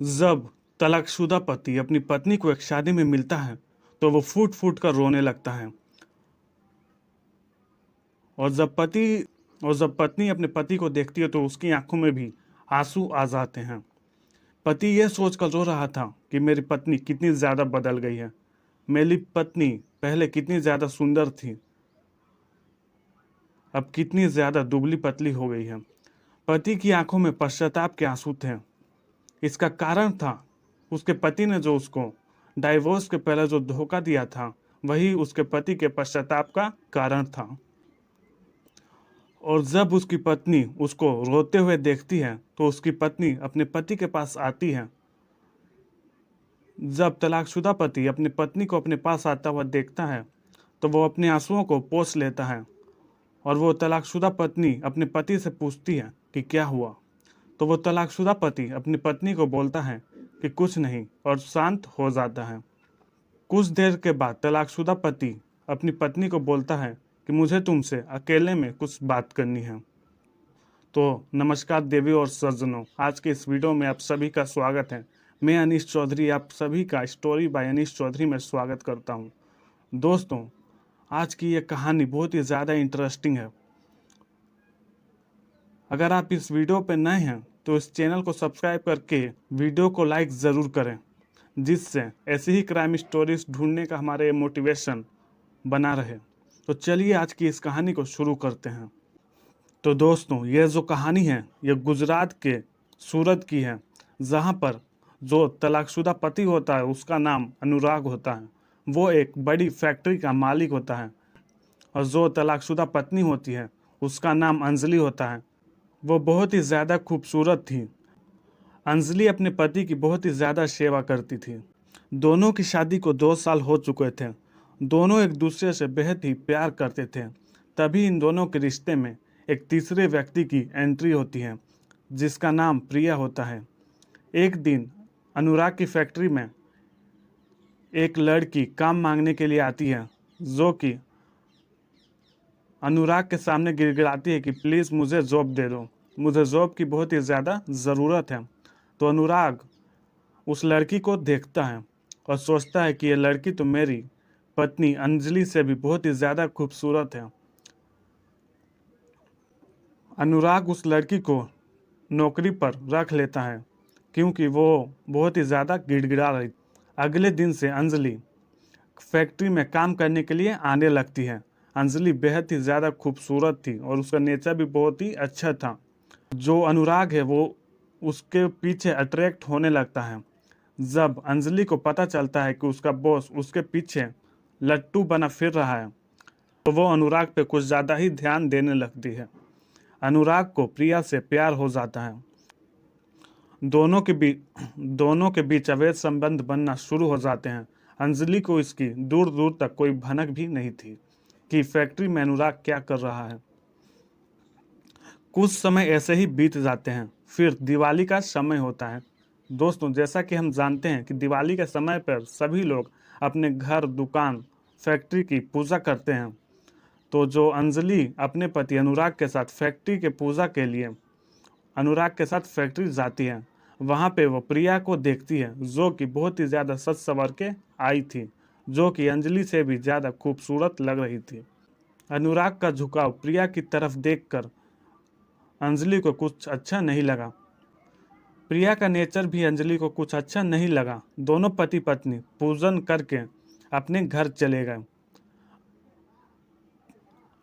जब तलाकशुदा पति अपनी पत्नी को एक शादी में मिलता है तो वो फूट फूट कर रोने लगता है। और जब पत्नी अपने पति को देखती है तो उसकी आंखों में भी आंसू आ जाते हैं। पति यह सोचकर रो रहा था कि मेरी पत्नी कितनी ज्यादा बदल गई है। मेरी पत्नी पहले कितनी ज्यादा सुंदर थी, अब कितनी ज्यादा दुबली पतली हो गई है। पति की आंखों में पश्चाताप के आंसू थे। इसका कारण था उसके पति ने जो उसको डाइवोर्स के पहले जो धोखा दिया था, वही उसके पति के पश्चाताप का कारण था। और जब उसकी पत्नी उसको रोते हुए देखती है तो उसकी पत्नी अपने पति के पास आती है। जब तलाकशुदा पति अपनी पत्नी को अपने पास आता हुआ देखता है तो वो अपने आंसुओं को पोंछ लेता है। और वो तलाकशुदा पत्नी अपने पति से पूछती है कि क्या हुआ। तो वो तलाकशुदा पति अपनी पत्नी को बोलता है कि कुछ नहीं, और शांत हो जाता है। कुछ देर के बाद तलाकशुदा पति अपनी पत्नी को बोलता है कि मुझे तुमसे अकेले में कुछ बात करनी है। तो नमस्कार देवी और सज्जनों, आज के इस वीडियो में आप सभी का स्वागत है। मैं अनीश चौधरी आप सभी का स्टोरी बाय अनीश चौधरी में स्वागत करता हूं। दोस्तों, आज की ये कहानी बहुत ही ज़्यादा इंटरेस्टिंग है। अगर आप इस वीडियो पर नए हैं तो इस चैनल को सब्सक्राइब करके वीडियो को लाइक ज़रूर करें, जिससे ऐसी ही क्राइम स्टोरीज ढूंढने का हमारे मोटिवेशन बना रहे। तो चलिए आज की इस कहानी को शुरू करते हैं। तो दोस्तों, यह जो कहानी है यह गुजरात के सूरत की है, जहाँ पर जो तलाकशुदा पति होता है उसका नाम अनुराग होता है। वो एक बड़ी फैक्ट्री का मालिक होता है। और जो तलाकशुदा पत्नी होती है उसका नाम अंजलि होता है। वो बहुत ही ज़्यादा खूबसूरत थी। अंजलि अपने पति की बहुत ही ज़्यादा सेवा करती थी। दोनों की शादी को 2 साल हो चुके थे। दोनों एक दूसरे से बेहद ही प्यार करते थे। तभी इन दोनों के रिश्ते में एक तीसरे व्यक्ति की एंट्री होती है, जिसका नाम प्रिया होता है। एक दिन अनुराग की फैक्ट्री में एक लड़की काम मांगने के लिए आती है, जो कि अनुराग के सामने गिड़गिड़ाती है कि प्लीज़ मुझे जॉब दे दो, मुझे जॉब की बहुत ही ज़्यादा ज़रूरत है। तो अनुराग उस लड़की को देखता है और सोचता है कि ये लड़की तो मेरी पत्नी अंजलि से भी बहुत ही ज़्यादा खूबसूरत है। अनुराग उस लड़की को नौकरी पर रख लेता है क्योंकि वो बहुत ही ज़्यादा गिड़गिड़ा रही। अगले दिन से अंजलि फैक्ट्री में काम करने के लिए आने लगती है। अंजलि बेहद ही ज़्यादा खूबसूरत थी और उसका नेचर भी बहुत ही अच्छा था। जो अनुराग है वो उसके पीछे अट्रैक्ट होने लगता है। जब अंजलि को पता चलता है कि उसका बॉस उसके पीछे लट्टू बना फिर रहा है तो वो अनुराग पे कुछ ज़्यादा ही ध्यान देने लगती है। अनुराग को प्रिया से प्यार हो जाता है। दोनों के बीच अवैध संबंध बनना शुरू हो जाते हैं। अंजलि को इसकी दूर दूर तक कोई भनक भी नहीं थी कि फैक्ट्री में अनुराग क्या कर रहा है। कुछ समय ऐसे ही बीत जाते हैं। फिर दिवाली का समय होता है। दोस्तों, जैसा कि हम जानते हैं कि दिवाली के समय पर सभी लोग अपने घर, दुकान, फैक्ट्री की पूजा करते हैं। तो जो अंजलि अपने पति अनुराग के साथ फैक्ट्री के पूजा के लिए अनुराग के साथ फैक्ट्री जाती है। वहाँ पे वो प्रिया को देखती है, जो कि बहुत ही ज़्यादा सज संवर के आई थी, जो कि अंजलि से भी ज़्यादा खूबसूरत लग रही थी। अनुराग का झुकाव प्रिया की तरफ देखकर अंजलि को कुछ अच्छा नहीं लगा। प्रिया का नेचर भी अंजलि को कुछ अच्छा नहीं लगा। दोनों पति पत्नी पूजन करके अपने घर चले गए।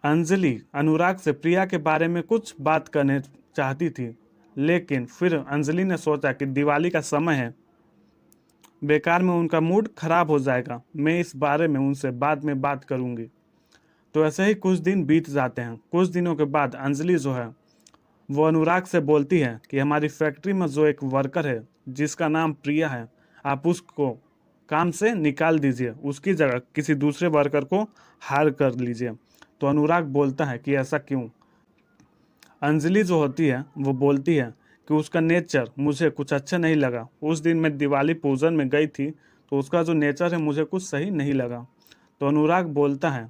अंजलि अनुराग से प्रिया के बारे में कुछ बात करने चाहती थी, लेकिन फिर अंजलि ने सोचा कि दिवाली का समय है, बेकार में उनका मूड खराब हो जाएगा, मैं इस बारे में उनसे बाद में बात करूंगी। तो ऐसे ही कुछ दिन बीत जाते हैं। कुछ दिनों के बाद अंजलि जो है वो अनुराग से बोलती है कि हमारी फैक्ट्री में जो एक वर्कर है जिसका नाम प्रिया है, आप उसको काम से निकाल दीजिए, उसकी जगह किसी दूसरे वर्कर को हायर कर लीजिए। तो अनुराग बोलता है कि ऐसा क्यों। अंजलि जो होती है वो बोलती है कि उसका नेचर मुझे कुछ अच्छा नहीं लगा। उस दिन मैं दिवाली पूजन में गई थी तो उसका जो नेचर है मुझे कुछ सही नहीं लगा। तो अनुराग बोलता है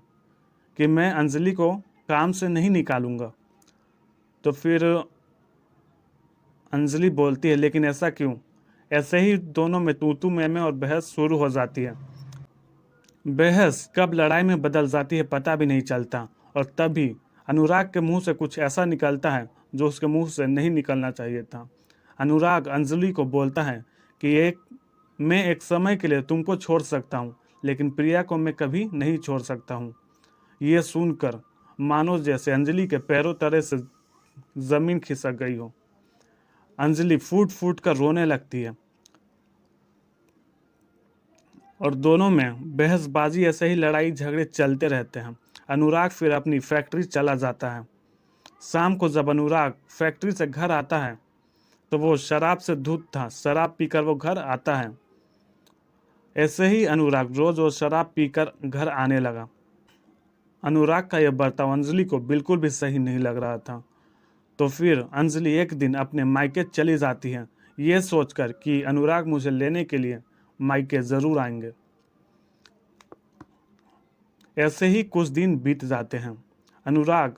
कि मैं अंजलि को काम से नहीं निकालूंगा। तो फिर अंजलि बोलती है लेकिन ऐसा क्यों। ऐसे ही दोनों में तू मैं और बहस शुरू हो जाती है। बहस कब लड़ाई में बदल जाती है पता भी नहीं चलता, और तभी अनुराग के मुंह से कुछ ऐसा निकलता है जो उसके मुंह से नहीं निकलना चाहिए था। अनुराग अंजलि को बोलता है कि मैं एक समय के लिए तुमको छोड़ सकता हूँ, लेकिन प्रिया को मैं कभी नहीं छोड़ सकता हूँ। ये सुनकर मानो जैसे अंजलि के पैरों तले से जमीन खिसक गई हो। अंजलि फूट फूट कर रोने लगती है और दोनों में बहसबाजी, ऐसे ही लड़ाई झगड़े चलते रहते हैं। अनुराग फिर अपनी फैक्ट्री चला जाता है। शाम को जब अनुराग फैक्ट्री से घर आता है तो वो शराब से धुत था। शराब पीकर वो घर आता है। ऐसे ही अनुराग रोज रोज शराब पीकर घर आने लगा। अनुराग का यह बर्ताव अंजलि को बिल्कुल भी सही नहीं लग रहा था। तो फिर अंजलि एक दिन अपने मायके चली जाती है, ये सोचकर कि अनुराग मुझे लेने के लिए मायके जरूर आएंगे। ऐसे ही कुछ दिन बीत जाते हैं। अनुराग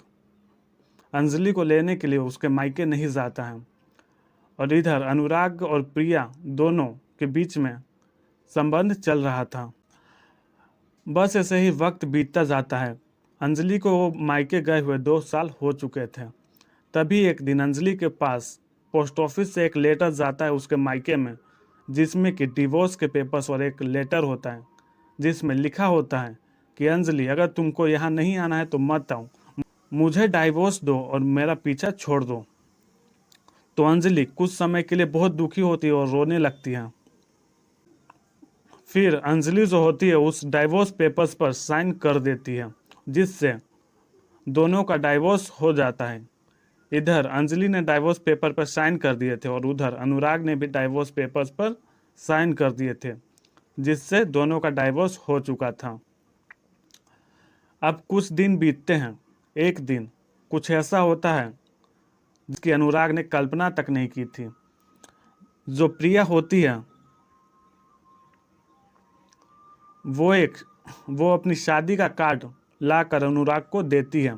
अंजलि को लेने के लिए उसके मायके नहीं जाता है, और इधर अनुराग और प्रिया दोनों के बीच में संबंध चल रहा था। बस ऐसे ही वक्त बीतता जाता है। अंजलि को वो मायके गए हुए 2 साल हो चुके थे। तभी एक दिन अंजलि के पास पोस्ट ऑफिस से एक लेटर जाता है उसके मायके में, जिसमें कि डिवोर्स के पेपर्स और एक लेटर होता है जिसमें लिखा होता है कि अंजलि, अगर तुमको यहाँ नहीं आना है तो मत आओ, मुझे डाइवोर्स दो और मेरा पीछा छोड़ दो। तो अंजलि कुछ समय के लिए बहुत दुखी होती है और रोने लगती है। फिर अंजलि जो होती है उस डाइवोर्स पेपर्स पर साइन कर देती है, जिससे दोनों का डाइवोर्स हो जाता है। इधर अंजलि ने डाइवोर्स पेपर पर साइन कर दिए थे और उधर अनुराग ने भी डाइवोर्स पेपर्स पर साइन कर दिए थे, जिससे दोनों का डाइवोर्स हो चुका था। अब कुछ दिन बीतते हैं। एक दिन कुछ ऐसा होता है जिसकी अनुराग ने कल्पना तक नहीं की थी। जो प्रिया होती है वो अपनी शादी का कार्ड लाकर अनुराग को देती है।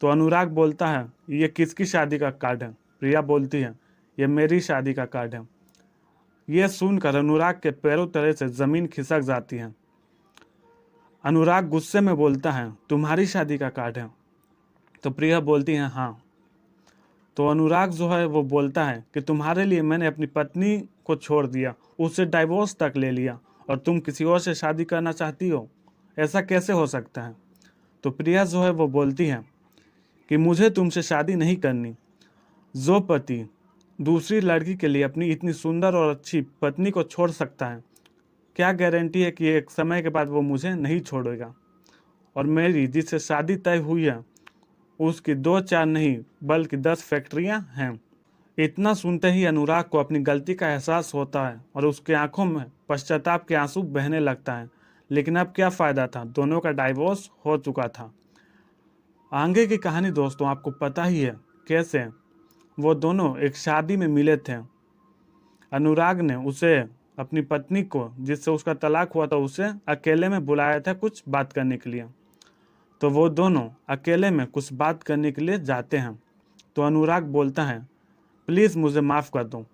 तो अनुराग बोलता है, ये किसकी शादी का कार्ड है? प्रिया बोलती है, ये मेरी शादी का कार्ड है। ये सुनकर अनुराग के पैरों तले से जमीन खिसक जाती है। अनुराग गुस्से में बोलता है, तुम्हारी शादी का कार्ड है? तो प्रिया बोलती है, हाँ। तो अनुराग जो है वो बोलता है कि तुम्हारे लिए मैंने अपनी पत्नी को छोड़ दिया, उससे डाइवोर्स तक ले लिया, और तुम किसी और से शादी करना चाहती हो? ऐसा कैसे हो सकता है? तो प्रिया जो है वो बोलती है कि मुझे तुमसे शादी नहीं करनी। जो पति दूसरी लड़की के लिए अपनी इतनी सुंदर और अच्छी पत्नी को छोड़ सकता है, क्या गारंटी है कि एक समय के बाद वो मुझे नहीं छोड़ेगा? और मेरी जिससे शादी तय हुई है उसकी 2-4 नहीं बल्कि 10 फैक्ट्रियां हैं। इतना सुनते ही अनुराग को अपनी गलती का एहसास होता है और उसकी आंखों में पश्चाताप के आंसू बहने लगता है। लेकिन अब क्या फ़ायदा था, दोनों का डाइवोर्स हो चुका था। आगे की कहानी दोस्तों आपको पता ही है कैसे वो दोनों एक शादी में मिले थे। अनुराग ने उसे, अपनी पत्नी को जिससे उसका तलाक हुआ था, उसे अकेले में बुलाया था कुछ बात करने के लिए। तो वो दोनों अकेले में कुछ बात करने के लिए जाते हैं। तो अनुराग बोलता है, प्लीज़ मुझे माफ़ कर दो,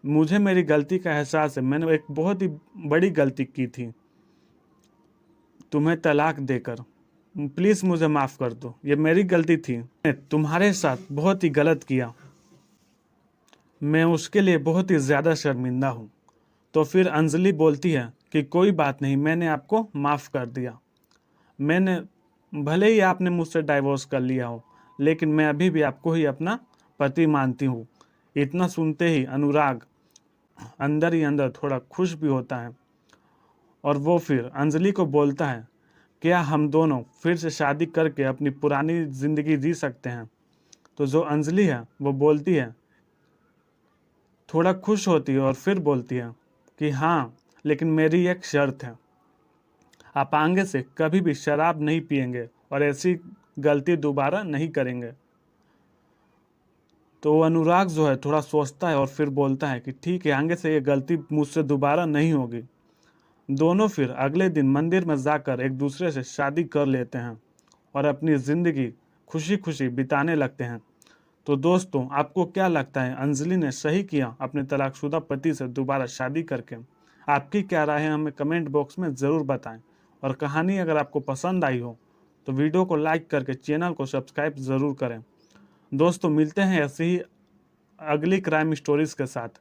मुझे मेरी गलती का एहसास है। मैंने एक बहुत ही बड़ी गलती की थी तुम्हें तलाक देकर। प्लीज़ मुझे माफ़ कर दो, ये मेरी गलती थी। मैंने तुम्हारे साथ बहुत ही गलत किया, मैं उसके लिए बहुत ही ज़्यादा शर्मिंदा हूँ। तो फिर अंजलि बोलती है कि कोई बात नहीं, मैंने आपको माफ़ कर दिया। मैंने, भले ही आपने मुझसे डाइवोर्स कर लिया हो, लेकिन मैं अभी भी आपको ही अपना पति मानती हूँ। इतना सुनते ही अनुराग अंदर ही अंदर थोड़ा खुश भी होता है, और वो फिर अंजलि को बोलता है, क्या हम दोनों फिर से शादी करके अपनी पुरानी ज़िंदगी जी सकते हैं? तो जो अंजलि है वो बोलती है, थोड़ा खुश होती है और फिर बोलती है कि हाँ, लेकिन मेरी एक शर्त है, आप आगे से कभी भी शराब नहीं पिएंगे और ऐसी गलती दोबारा नहीं करेंगे। तो अनुराग जो है थोड़ा सोचता है और फिर बोलता है कि ठीक है, आगे से ये गलती मुझसे दोबारा नहीं होगी। दोनों फिर अगले दिन मंदिर में जाकर एक दूसरे से शादी कर लेते हैं और अपनी ज़िंदगी खुशी खुशी बिताने लगते हैं। तो दोस्तों, आपको क्या लगता है, अंजलि ने सही किया अपने तलाकशुदा पति से दोबारा शादी करके? आपकी क्या राय है, हमें कमेंट बॉक्स में ज़रूर बताएं। और कहानी अगर आपको पसंद आई हो तो वीडियो को लाइक करके चैनल को सब्सक्राइब ज़रूर करें। दोस्तों, मिलते हैं ऐसे ही अगली क्राइम स्टोरीज के साथ।